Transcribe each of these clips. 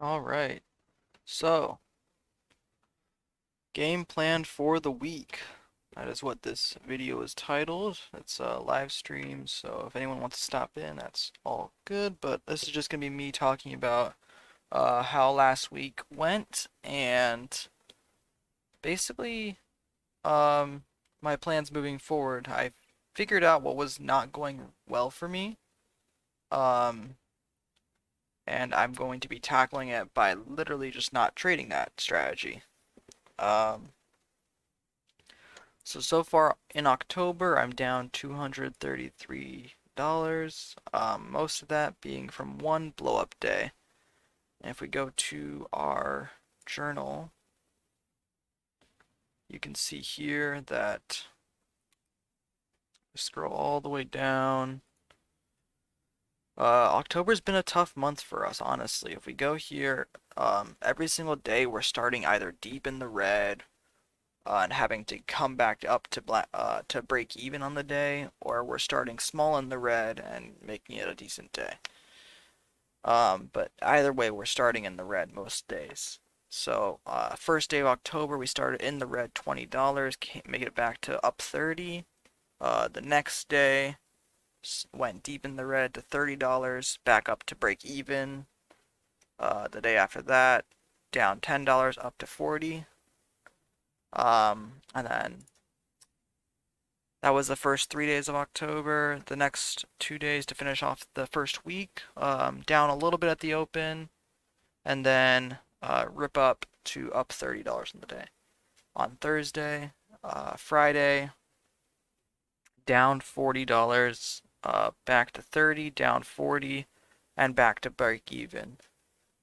All right. So, game plan for the week. That is what this video is titled. It's a live stream, so if anyone wants to stop in, that's all good. But this is just gonna be me talking about how last week went and basically um, my plans moving forward. I figured out what was not going well for me, um, and I'm going to be tackling it by literally just not trading that strategy. Um, so far in October, I'm down $233. Most of that being from one blow up day. And if we go to our journal, you can see here that scroll all the way down. October's been a tough month for us, honestly. If we go here, every single day we're starting either deep in the red and having to come back up to to break even on the day, or we're starting small in the red and making it a decent day. But either way, we're starting in the red most days. So first day of October, we started in the red $20, make it back to up 30. The next day went deep in the red to $30, back up to break even. The day after that, down $10 up to 40. And then that was the first 3 days of October. The next 2 days to finish off the first week, down a little bit at the open, and then rip up to up $30 in the day. On Thursday, Friday, down $40, back to 30, down 40, and back to break even.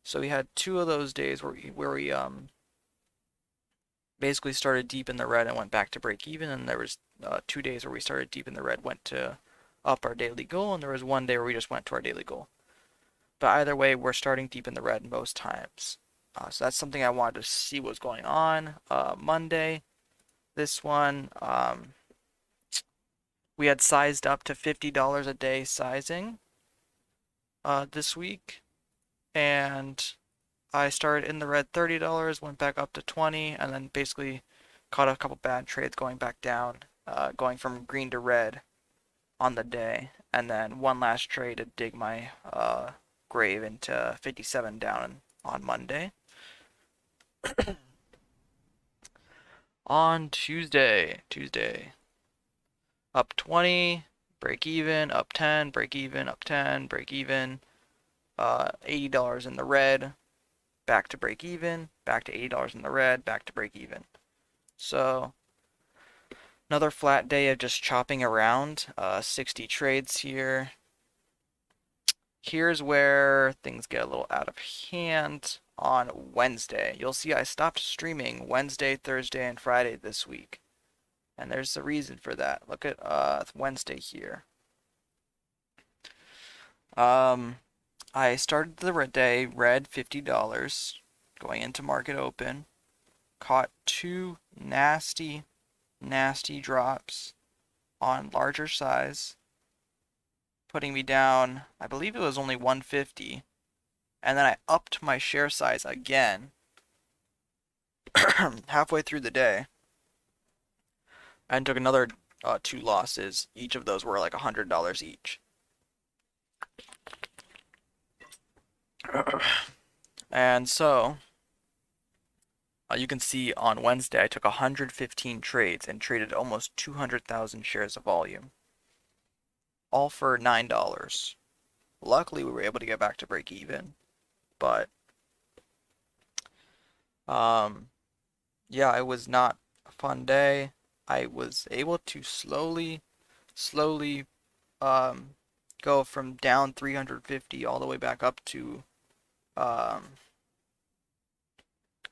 So we had two of those days where we basically started deep in the red and went back to break even, and there was 2 days where we started deep in the red, went to up our daily goal, and there was one day where we just went to our daily goal. But either way, we're starting deep in the red most times. So that's something I wanted to see what was going on. Monday, this one, we had sized up to $50 a day sizing this week, and I started in the red $30, went back up to 20, and then basically caught a couple bad trades going back down, going from green to red on the day, and then one last trade to dig my grave into 57 down on Monday. On Tuesday, up 20, break even, up 10, break even, up 10, break even, $80 in the red, back to break even, back to $80 in the red, back to break even. So another flat day of just chopping around, 60 trades here. Here's where things get a little out of hand on Wednesday. You'll see I stopped streaming Wednesday, Thursday, and Friday this week. And there's a reason for that. Look at Wednesday here. I started the day red $50 going into market open. Caught two nasty drops on larger size, putting me down, I believe it was only 150. And then I upped my share size again halfway through the day and took another two losses. Each of those were like $100 each. And so you can see on Wednesday I took 115 trades and traded almost 200,000 shares of volume, all for $9. Luckily, we were able to get back to break even, but yeah, it was not a fun day. I was able to slowly go from down 350 all the way back up to um,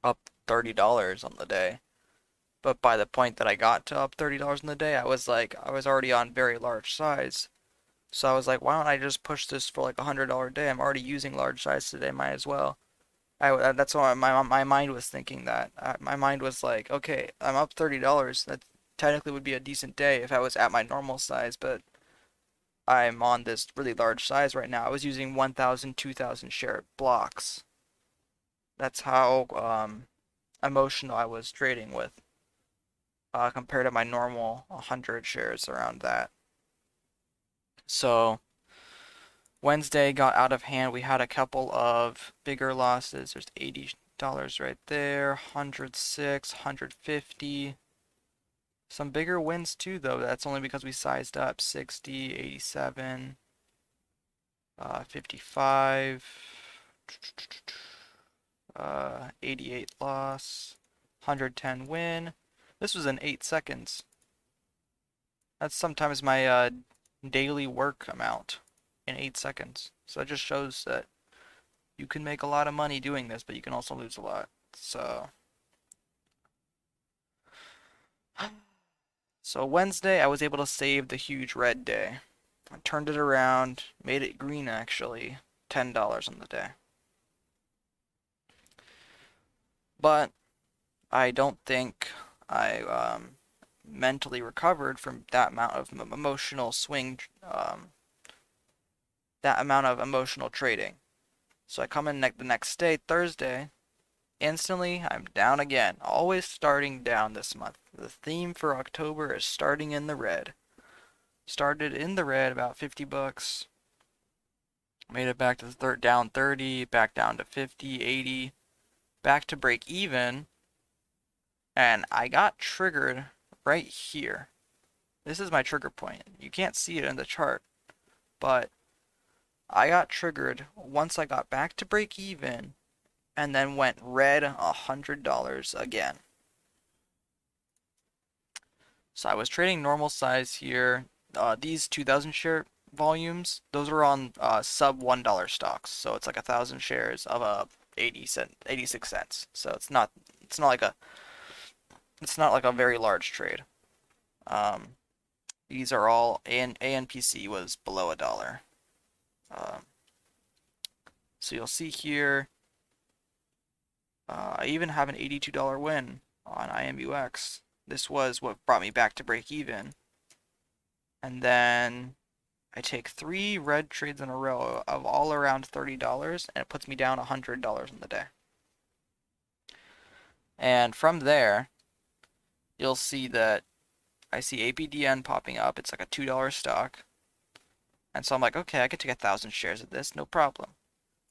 up $30 on the day. But by the point that I got to up $30 on the day, I was already on very large size. So I was like, why don't I just push this for like $100 a day? I'm already using large size today, might as well. That's why my mind was thinking that. My mind was like, okay, I'm up $30. That technically would be a decent day if I was at my normal size, but I'm on this really large size right now. I was using 1,000, 2,000 share blocks. That's how emotional I was trading with, compared to my normal 100 shares around that. So Wednesday got out of hand. We had a couple of bigger losses. There's $80 right there, 106, 150. Some bigger wins too, though. That's only because we sized up 60, 87, 55, 88 loss, 110 win. This was in 8 seconds. That's sometimes my daily work amount in 8 seconds. So that just shows that you can make a lot of money doing this, but you can also lose a lot. So Wednesday, I was able to save the huge red day. I turned it around, made it green actually, $10 on the day. But I don't think I mentally recovered from that amount of emotional swing, that amount of emotional trading. So I come in the next day, Thursday, instantly I'm down again. Always starting down this month. The theme for October is starting in the red. Started in the red, about 50 bucks. Made it back to the down 30, back down to 50, 80, back to break even. And I got triggered right here. This is my trigger point. You can't see it in the chart, but I got triggered once I got back to break even and then went red $100 again. So I was trading normal size here. These 2,000 share volumes, those are on sub $1 stocks. So it's like 1,000 shares of a 86 cents. So it's not like a very large trade. Um, these are all ANPC was below $1. Um, so you'll see here, I even have an $82 win on IMUX. This was what brought me back to break even. And then I take 3 red trades in a row of all around $30, and it puts me down $100 on the day. And from there, you'll see that I see APDN popping up. It's like a $2 stock. And so I'm like, okay, I could take 1,000 shares of this, no problem.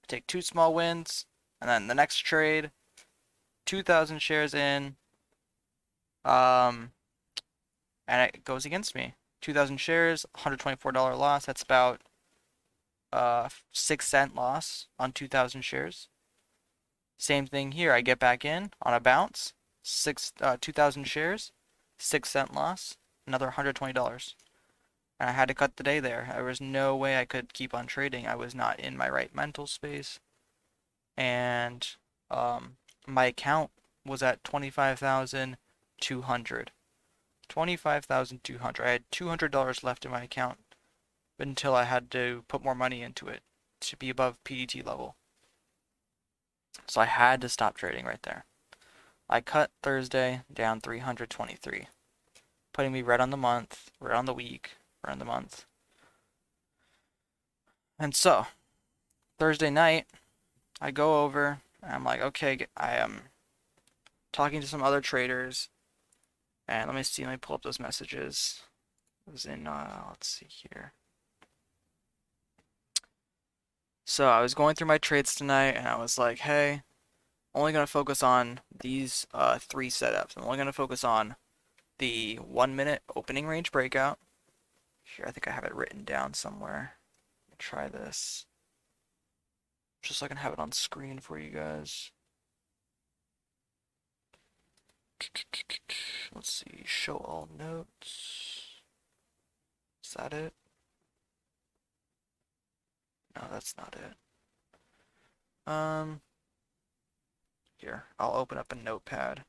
I take 2 small wins, and then the next trade, 2,000 shares in, and it goes against me. 2,000 shares, $124 loss. That's about 6-cent loss on 2,000 shares. Same thing here. I get back in on a bounce, 2,000 shares, 6-cent loss, another $120. And I had to cut the day there. There was no way I could keep on trading. I was not in my right mental space. And my account was at 25,200. 25,200. I had $200 left in my account until I had to put more money into it to be above PDT level. So I had to stop trading right there. I cut Thursday down 323, putting me right on the month, right on the week, right on the month. And so, Thursday night, I go over, and I'm like, okay, I am talking to some other traders, and let me pull up those messages. It was in, let's see here. So I was going through my trades tonight, and I was like, hey, I'm only going to focus on these 3 setups. I'm only going to focus on the 1-minute opening range breakout. Here, I think I have it written down somewhere. Try this. Just so I can have it on screen for you guys. Let's see, show all notes. Is that it? No, that's not it. Here, I'll open up a notepad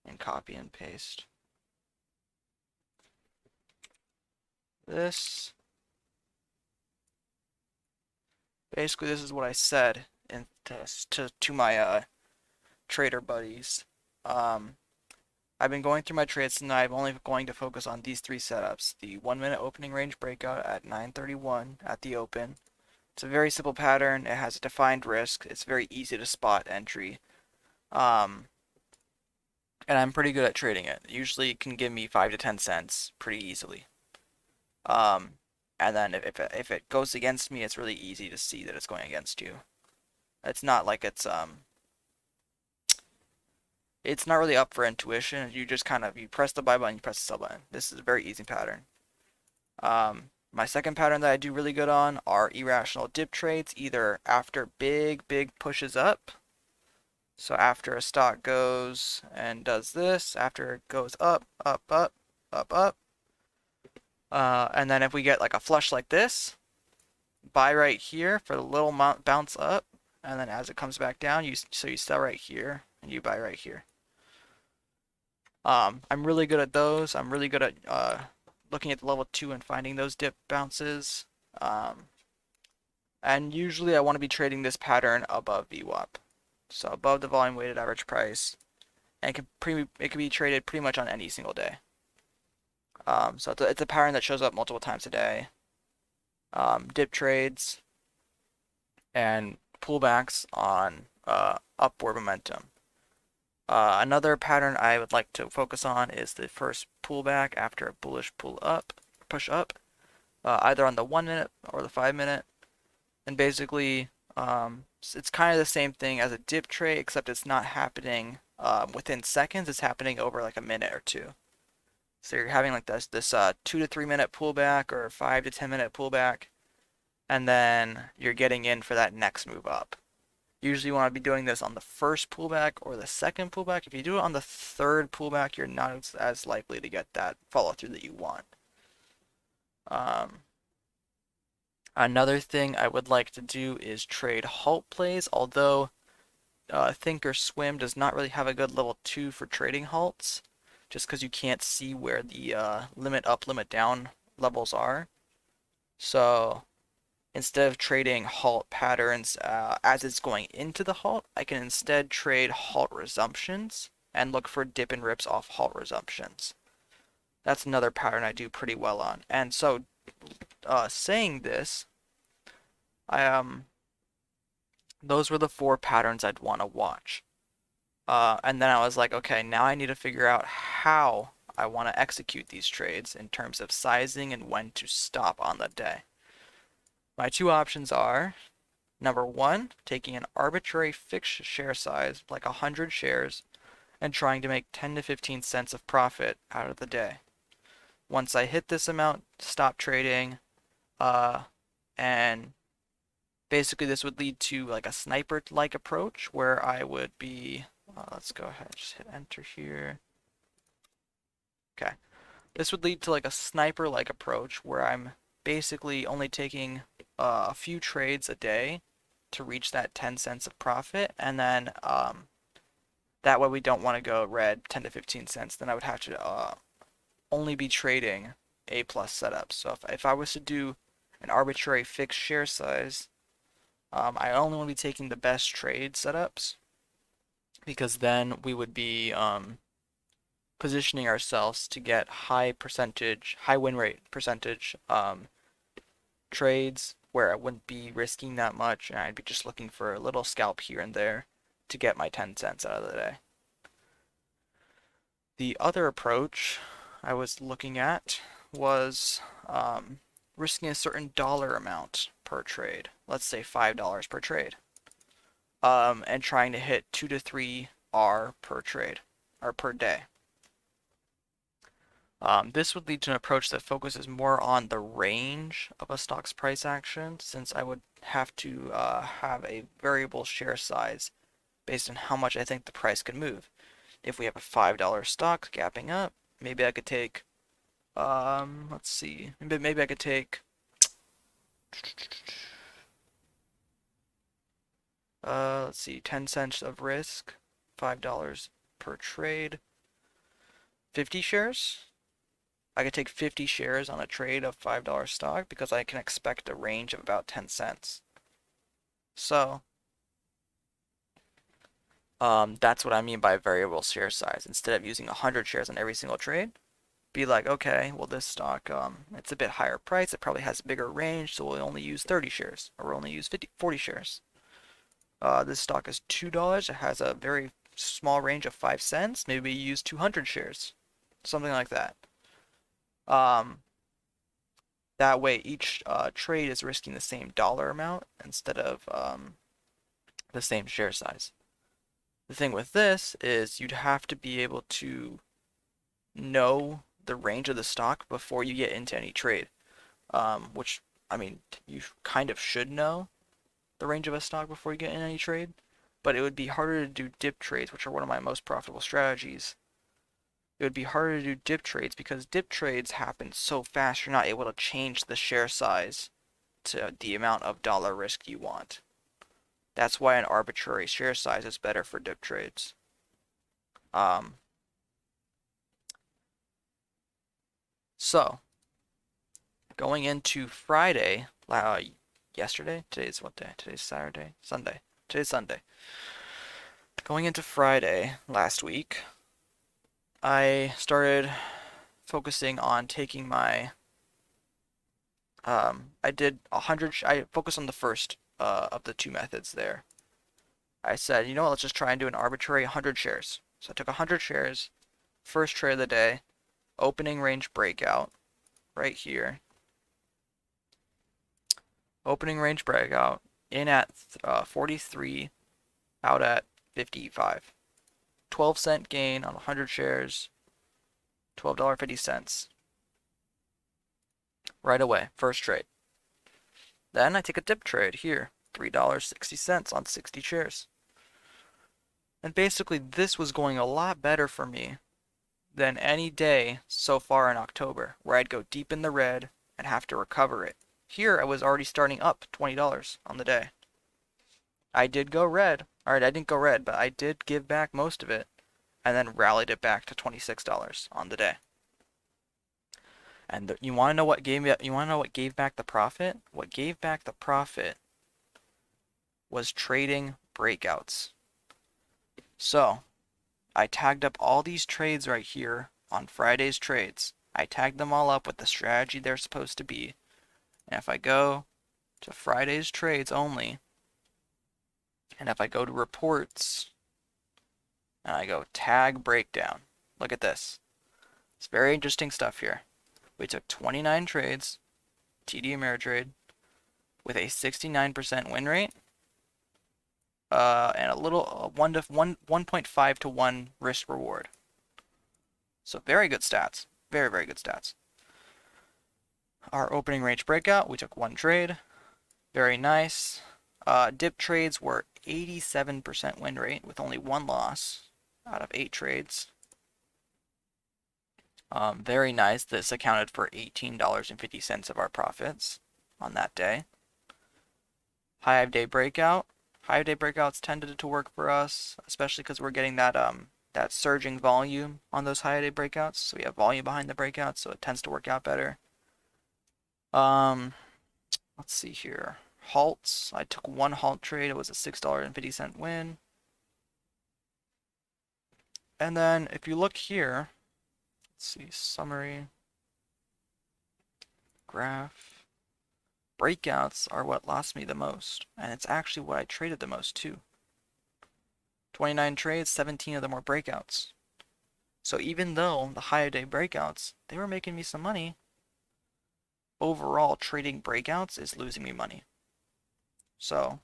and copy and paste this. Basically, this is what I said to my trader buddies. I've been going through my trades tonight. I'm only going to focus on these 3 setups. The 1-minute opening range breakout at 9:31 at the open. It's a very simple pattern. It has a defined risk. It's very easy to spot entry. Um, and I'm pretty good at trading it. Usually it can give me 5 to 10 cents pretty easily. Um, and then if it goes against me, it's really easy to see that it's going against you. It's not like it's not really up for intuition. You just kind of you press the buy button, you press the sell button. This is a very easy pattern. My second pattern that I do really good on are irrational dip trades, either after big pushes up. So after a stock goes and does this, after it goes up, up, and then if we get like a flush like this, buy right here for the little bounce up, and then as it comes back down, you sell right here and you buy right here. I'm really good at those. I'm really good at looking at the level 2 and finding those dip bounces. And usually I want to be trading this pattern above VWAP. So above the volume weighted average price. And it can be traded pretty much on any single day. So it's a pattern that shows up multiple times a day. Dip trades and pullbacks on upward momentum. Another pattern I would like to focus on is the first pullback after a bullish push up, either on the 1 minute or the 5 minute. And basically, it's kind of the same thing as a dip trade, except it's not happening within seconds. It's happening over like a minute or two. So you're having like this 2 to 3 minute pullback or 5 to 10 minute pullback, and then you're getting in for that next move up. Usually you want to be doing this on the first pullback or the second pullback. If you do it on the third pullback, you're not as likely to get that follow through that you want. Another thing I would like to do is trade halt plays, although Thinkorswim does not really have a good level 2 for trading halts, just because you can't see where the limit up, limit down levels are. So instead of trading halt patterns as it's going into the halt, I can instead trade halt resumptions and look for dip and rips off halt resumptions. That's another pattern I do pretty well on. And so, saying this, those were the 4 patterns I'd want to watch. And then I was like, okay, now I need to figure out how I want to execute these trades in terms of sizing and when to stop on the day. My 2 options are, number 1, taking an arbitrary fixed share size, like 100 shares, and trying to make 10 to 15 cents of profit out of the day. Once I hit this amount, stop trading, and basically this would lead to like a sniper-like approach where I would be, let's go ahead, just hit enter here. Okay. This would lead to like a sniper-like approach where I'm basically only taking a few trades a day to reach that 10 cents of profit, and then that way we don't want to go red 10 to 15 cents. Then I would have to only be trading A+ setups. So if I was to do an arbitrary fixed share size, I only want to be taking the best trade setups, because then we would be positioning ourselves to get high win rate percentage trades where I wouldn't be risking that much, and I'd be just looking for a little scalp here and there to get my 10 cents out of the day. The other approach I was looking at was risking a certain dollar amount per trade, let's say $5 per trade, and trying to hit 2 to 3 R per trade, or per day. This would lead to an approach that focuses more on the range of a stock's price action, since I would have to have a variable share size based on how much I think the price could move. If we have a $5 stock gapping up, maybe I could take, let's see, maybe I could take, let's see, 10 cents of risk, $5 per trade, 50 shares. I could take 50 shares on a trade of $5 stock because I can expect a range of about 10 cents. So, that's what I mean by variable share size. Instead of using 100 shares on every single trade, be like, okay, well this stock, it's a bit higher price, it probably has a bigger range, so we'll only use 30 shares, or we'll only use 40 shares. This stock is $2, it has a very small range of 5 cents, maybe you use 200 shares, something like that. Um, that way each trade is risking the same dollar amount instead of the same share size. The thing with this is you'd have to be able to know the range of the stock before you get into any trade, which, I mean, you kind of should know the range of a stock before you get in any trade, but it would be harder to do dip trades, which are one of my most profitable strategies. It would be harder to do dip trades because dip trades happen so fast you're not able to change the share size to the amount of dollar risk you want. That's why an arbitrary share size is better for dip trades. So, going into Friday, yesterday, today's what day? Today's Saturday? Sunday. Today's Sunday. Going into Friday last week, I started focusing on taking my, I did 100, I focused on the first of the two methods there. I said, you know what, let's just try and do an arbitrary 100 shares. So I took 100 shares, first trade of the day, opening range breakout, right here. Opening range breakout, in at 43, out at 55. 12-cent gain on 100 shares, $12.50. Right away, first trade. Then I take a dip trade here, $3.60 on 60 shares. And basically this was going a lot better for me than any day so far in October, where I'd go deep in the red and have to recover it. Here I was already starting up $20 on the day. I did go red. Alright, I didn't go red, but I did give back most of it and then rallied it back to $26 on the day. And you want to know what gave back the profit? What gave back the profit was trading breakouts. So, I tagged up all these trades right here on Friday's trades. I tagged them all up with the strategy they're supposed to be. And if I go to Friday's trades only, and if I go to reports, and I go tag breakdown, look at this. It's very interesting stuff here. We took 29 trades, TD Ameritrade, with a 69% win rate, and a little 1.5 to 1 risk reward. So very good stats. Very, very good stats. Our opening range breakout, we took one trade. Very nice. Dip trades were 87% win rate with only one loss out of 8 trades. Very nice. This accounted for $18.50 of our profits on that day. High of day breakout. High of day breakouts tended to work for us, especially because we're getting that that surging volume on those high of day breakouts. So we have volume behind the breakouts, so it tends to work out better. Let's see here. Halts. I took one halt trade. It was a $6.50 win. And then if you look here, let's see, summary, graph. Breakouts are what lost me the most, and it's actually what I traded the most too. 29 trades, 17 of them were breakouts. So even though the high day breakouts, they were making me some money, overall trading breakouts is losing me money. So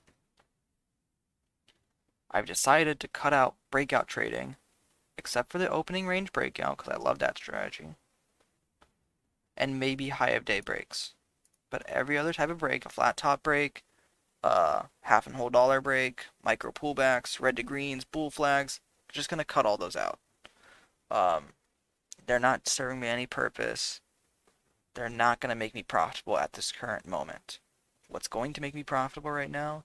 I've decided to cut out breakout trading, except for the opening range breakout, because I love that strategy, and maybe high of day breaks. But every other type of break, a flat top break, half and whole dollar break, micro pullbacks, red to greens, bull flags, just gonna cut all those out. They're not serving me any purpose. They're not gonna make me profitable at this current moment. What's going to make me profitable right now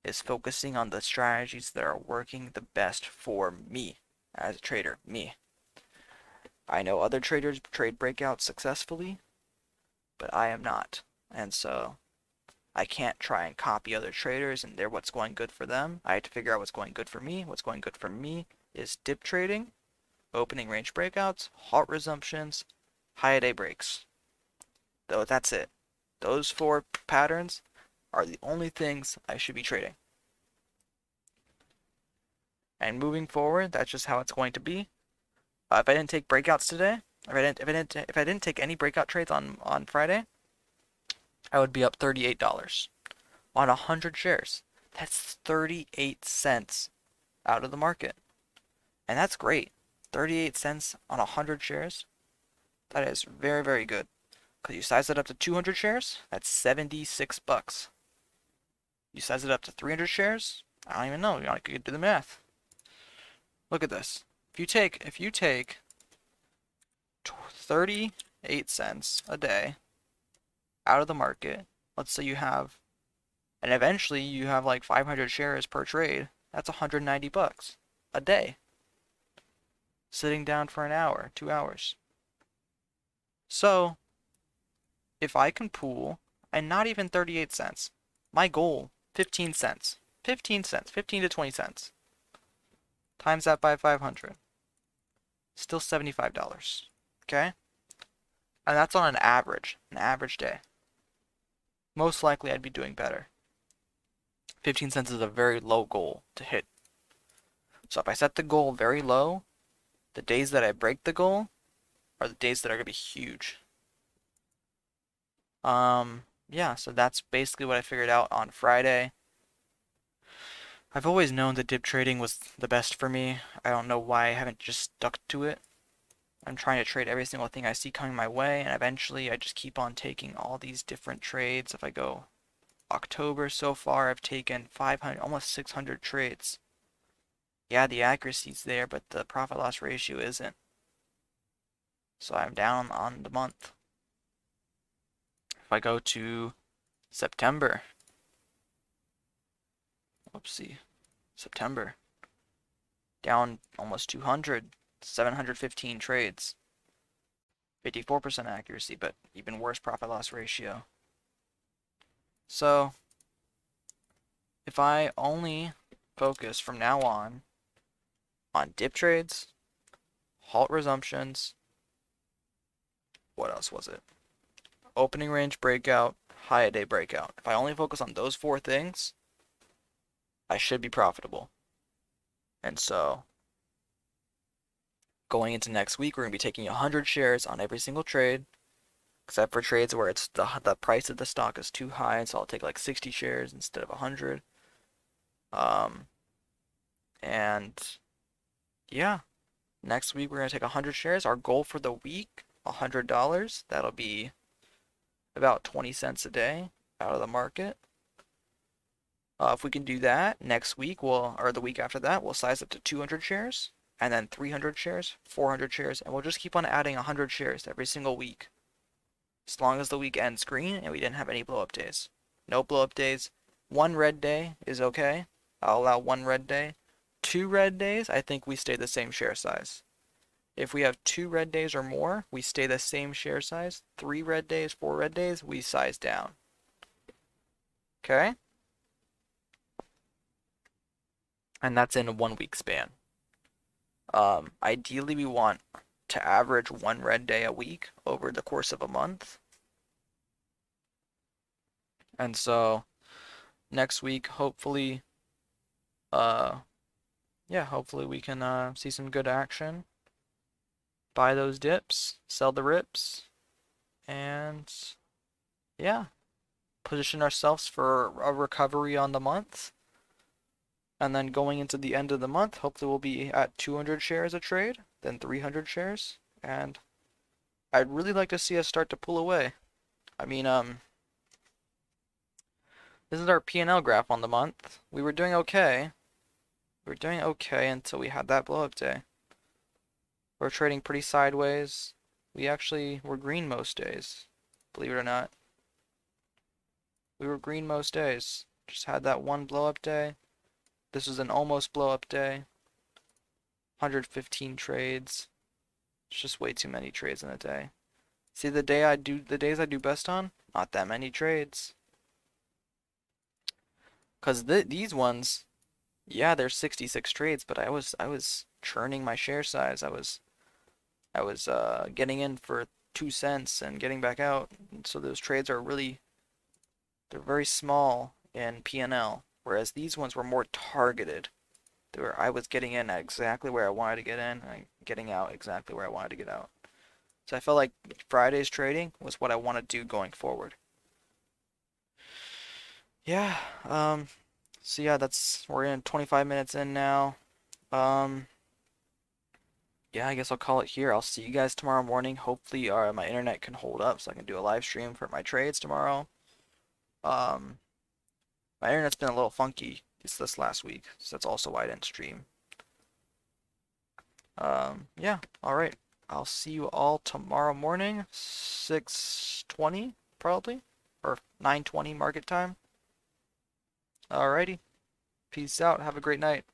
is focusing on the strategies that are working the best for me as a trader, me. I know other traders trade breakouts successfully, but I am not. And so I can't try and copy other traders and they're what's going good for them. I have to figure out what's going good for me. What's going good for me is dip trading, opening range breakouts, halt resumptions, high day breaks. Though that's it. Those 4 patterns are the only things I should be trading. And moving forward, that's just how it's going to be. If I didn't take breakouts today, if I didn't take any breakout trades on Friday, I would be up $38 on 100 shares. That's 38 cents out of the market. And that's great. 38 cents on 100 shares. That is very, very good. Because you size it up to 200 shares, that's 76 bucks. You size it up to 300 shares, I don't even know. You could do the math. Look at this. If you take 38 cents a day out of the market, let's say you have, and eventually you have like 500 shares per trade, that's 190 bucks a day. Sitting down for an hour, 2 hours. So, if I can pool, and not even 38 cents, my goal, 15 cents. 15 cents, 15 to 20 cents. Times that by 500. Still $75. Okay? And that's on an average day. Most likely I'd be doing better. 15 cents is a very low goal to hit. So if I set the goal very low, the days that I break the goal are the days that are going to be huge. Yeah, so that's basically what I figured out on Friday. I've always known that dip trading was the best for me. I don't know why I haven't just stuck to it. I'm trying to trade every single thing I see coming my way, and eventually I just keep on taking all these different trades. If I go October so far, I've taken 500, almost 600 trades. Yeah, the accuracy's there, but the profit loss ratio isn't. So I'm down on the month. If I go to September, whoopsie, September, down almost 200, 715 trades, 54% accuracy, but even worse profit loss ratio. So, if I only focus from now on dip trades, halt resumptions, what else was it? Opening range breakout, high day breakout. If I only focus on those 4 things, I should be profitable. And so, going into next week, we're going to be taking 100 shares on every single trade, except for trades where it's the price of the stock is too high, so I'll take like 60 shares instead of 100. And yeah, next week we're going to take 100 shares. Our goal for the week, $100. That'll be about 20 cents a day out of the market. If we can do that next week, or the week after that, we'll size up to 200 shares, and then 300 shares, 400 shares, and we'll just keep on adding 100 shares every single week. As long as the week ends green and we didn't have any blow-up days. No blow-up days. 1 red day is okay. I'll allow 1 red day. 2 red days, I think we stay the same share size. If we have 2 red days or more, we stay the same share size. 3 red days, 4 red days, we size down. Okay? And that's in a 1 week span. Ideally, we want to average 1 red day a week over the course of a month. And so, next week, hopefully, hopefully we can see some good action. Buy those dips, sell the rips, and yeah, position ourselves for a recovery on the month. And then going into the end of the month, hopefully we'll be at 200 shares a trade, then 300 shares, and I'd really like to see us start to pull away. I mean, this is our P&L graph on the month. We were doing okay. We were doing okay until we had that blow-up day. We're trading pretty sideways. We actually were green most days, believe it or not. We were green most days. Just had that one blow-up day. This was an almost blow-up day. 115 trades. It's just way too many trades in a day. See, the days I do best on, not that many trades. Cause these ones, yeah, there's 66 trades, but I was churning my share size. I was getting in for 2 cents and getting back out. And so those trades are they're very small in P&L, whereas these ones were more targeted. where I was getting in at exactly where I wanted to get in and getting out exactly where I wanted to get out. So I felt like Friday's trading was what I want to do going forward. Yeah, so yeah, we're in 25 minutes in now. Um, yeah, I guess I'll call it here. I'll see you guys tomorrow morning. Hopefully, my internet can hold up so I can do a live stream for my trades tomorrow. Um, my internet's been a little funky this last week, so that's also why I didn't stream. Yeah, all right. I'll see you all tomorrow morning, 6:20 probably, or 9:20 market time. Alrighty. Peace out. Have a great night.